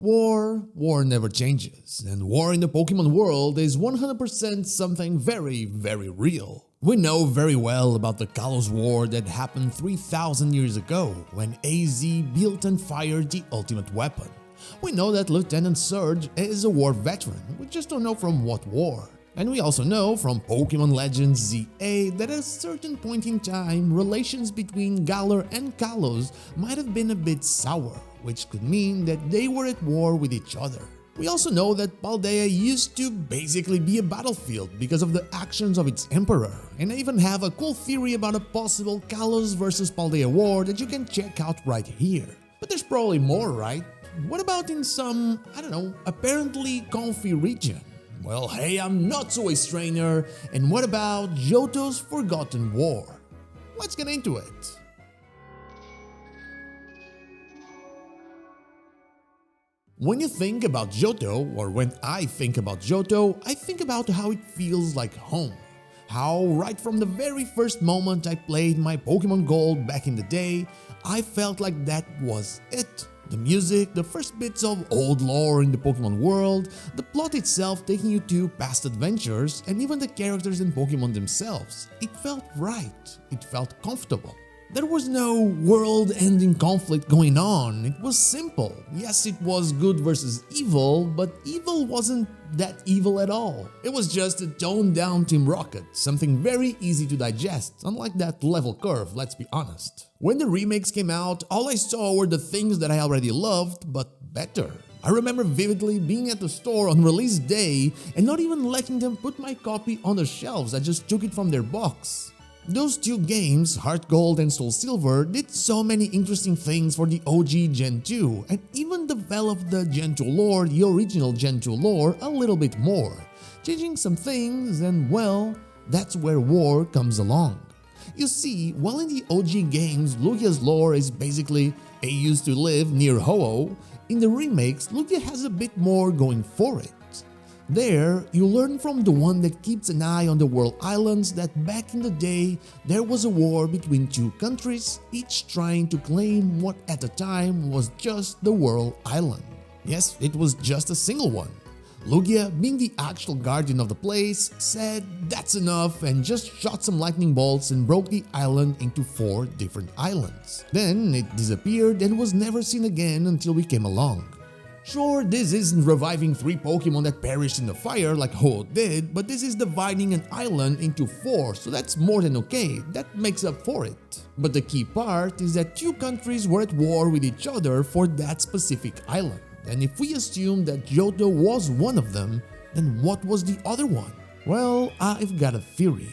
War never changes, and war in the Pokemon world is 100% something very, very real. We know very well about the Kalos War that happened 3000 years ago when AZ built and fired the ultimate weapon. We know that Lieutenant Surge is a war veteran, we just don't know from what war. And we also know from Pokemon Legends ZA that at a certain point in time, relations between Galar and Kalos might have been a bit sour, which could mean that they were at war with each other. We also know that Paldea used to basically be a battlefield because of the actions of its emperor, and I even have a cool theory about a possible Kalos versus Paldea war that you can check out right here. But there's probably more, right? What about in some, I don't know, apparently comfy region? Well, hey, I'm not so a strainer, and what about Johto's Forgotten War? Let's get into it. When you think about Johto, or when I think about Johto, I think about how it feels like home. How right from the very first moment I played my Pokemon Gold back in the day, I felt like that was it. The music, the first bits of old lore in the Pokemon world, the plot itself taking you to past adventures, and even the characters and Pokemon themselves. It felt right. It felt comfortable. There was no world-ending conflict going on, it was simple. Yes, it was good versus evil, but evil wasn't that evil at all. It was just a toned-down Team Rocket, something very easy to digest, unlike that level curve, let's be honest. When the remakes came out, all I saw were the things that I already loved, but better. I remember vividly being at the store on release day and not even letting them put my copy on the shelves, I just took it from their box. Those two games, Heart Gold and Soul Silver, did so many interesting things for the OG Gen 2 and even developed the Gen 2 lore, the original Gen 2 lore, a little bit more, changing some things, and well, that's where war comes along. You see, while in the OG games Lugia's lore is basically a used to live near Ho-Oh, in the remakes Lugia has a bit more going for it. There, you learn from the one that keeps an eye on the World Islands that back in the day, there was a war between two countries, each trying to claim what at the time was just the World Island. Yes, it was just a single one. Lugia, being the actual guardian of the place, said that's enough and just shot some lightning bolts and broke the island into 4 different islands. Then it disappeared and was never seen again until we came along. Sure, this isn't reviving 3 Pokemon that perished in the fire like Ho did, but this is dividing an island into 4, so that's more than okay, that makes up for it. But the key part is that 2 countries were at war with each other for that specific island, and if we assume that Johto was one of them, then what was the other one? Well, I've got a theory.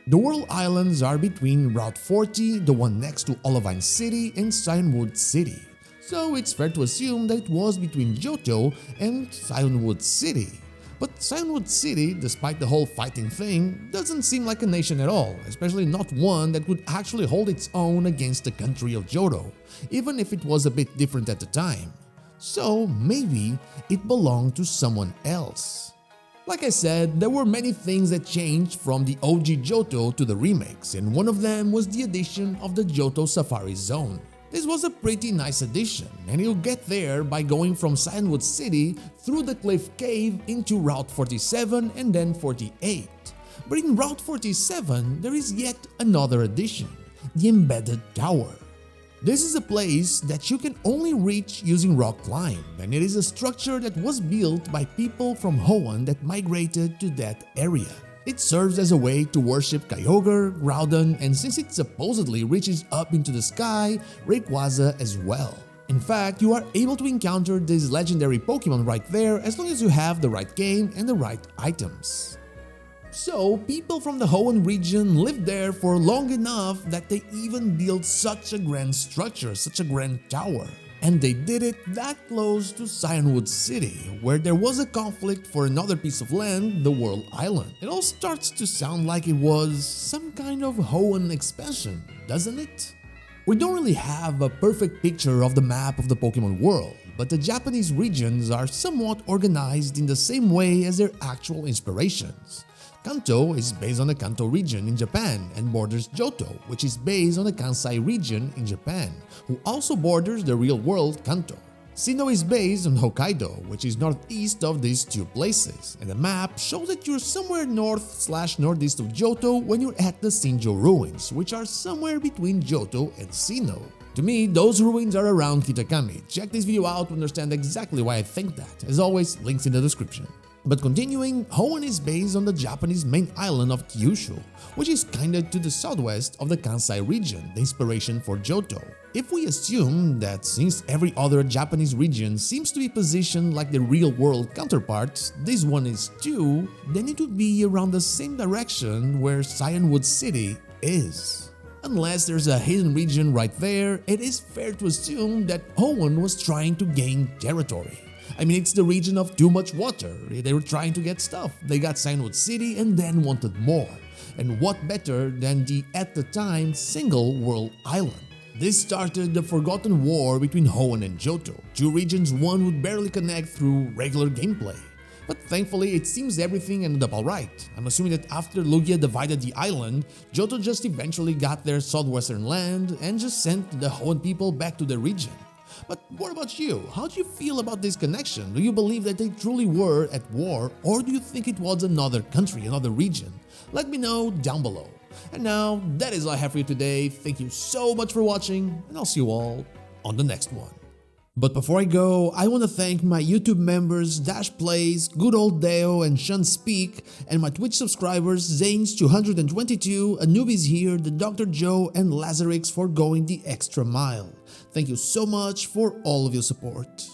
The World Islands are between Route 40, the one next to Olivine City, and Cyanwood City. So it's fair to assume that it was between Johto and Cyanwood City. But Cyanwood City, despite the whole fighting thing, doesn't seem like a nation at all, especially not one that would actually hold its own against the country of Johto, even if it was a bit different at the time. So maybe it belonged to someone else. Like I said, there were many things that changed from the OG Johto to the remakes, and one of them was the addition of the Johto Safari Zone. This was a pretty nice addition, and you'll get there by going from Cyanwood City through the Cliff Cave into Route 47 and then 48. But in Route 47, there is yet another addition, the Embedded Tower. This is a place that you can only reach using rock climb, and it is a structure that was built by people from Hoenn that migrated to that area. It serves as a way to worship Kyogre, Groudon, and since it supposedly reaches up into the sky, Rayquaza as well. In fact, you are able to encounter these legendary Pokemon right there as long as you have the right game and the right items. So, people from the Hoenn region lived there for long enough that they even built such a grand structure, such a grand tower. And they did it that close to Cyanwood City, where there was a conflict for another piece of land, the World Island. It all starts to sound like it was some kind of Hoenn expansion, doesn't it? We don't really have a perfect picture of the map of the Pokemon world, but the Japanese regions are somewhat organized in the same way as their actual inspirations. Kanto is based on the Kanto region in Japan and borders Johto, which is based on the Kansai region in Japan, who also borders the real-world Kanto. Sinnoh is based on Hokkaido, which is northeast of these two places, and the map shows that you're somewhere north/northeast of Johto when you're at the Sinjo ruins, which are somewhere between Johto and Sinnoh. To me, those ruins are around Kitakami. Check this video out to understand exactly why I think that. As always, links in the description. But continuing, Hoenn is based on the Japanese main island of Kyushu, which is kinda to the southwest of the Kansai region, the inspiration for Johto. If we assume that since every other Japanese region seems to be positioned like the real-world counterparts, this one is too, then it would be around the same direction where Cyanwood City is. Unless there's a hidden region right there, it is fair to assume that Hoenn was trying to gain territory. I mean, it's the region of too much water. They were trying to get stuff. They got Cyanwood City and then wanted more. And what better than the, at the time, single world island? This started the forgotten war between Hoenn and Johto. Two regions one would barely connect through regular gameplay. But thankfully, it seems everything ended up alright. I'm assuming that after Lugia divided the island, Johto just eventually got their southwestern land and just sent the Hoenn people back to the region. But what about you? How do you feel about this connection? Do you believe that they truly were at war, or do you think it was another country, another region? Let me know down below. And now, that is all I have for you today. Thank you so much for watching, and I'll see you all on the next one. But before I go, I want to thank my YouTube members Dash Plays, Good Old Deo, and Shun Speak, and my Twitch subscribers Zanes222, Anubis Here, the Dr. Joe, and Lazarix for going the extra mile. Thank you so much for all of your support.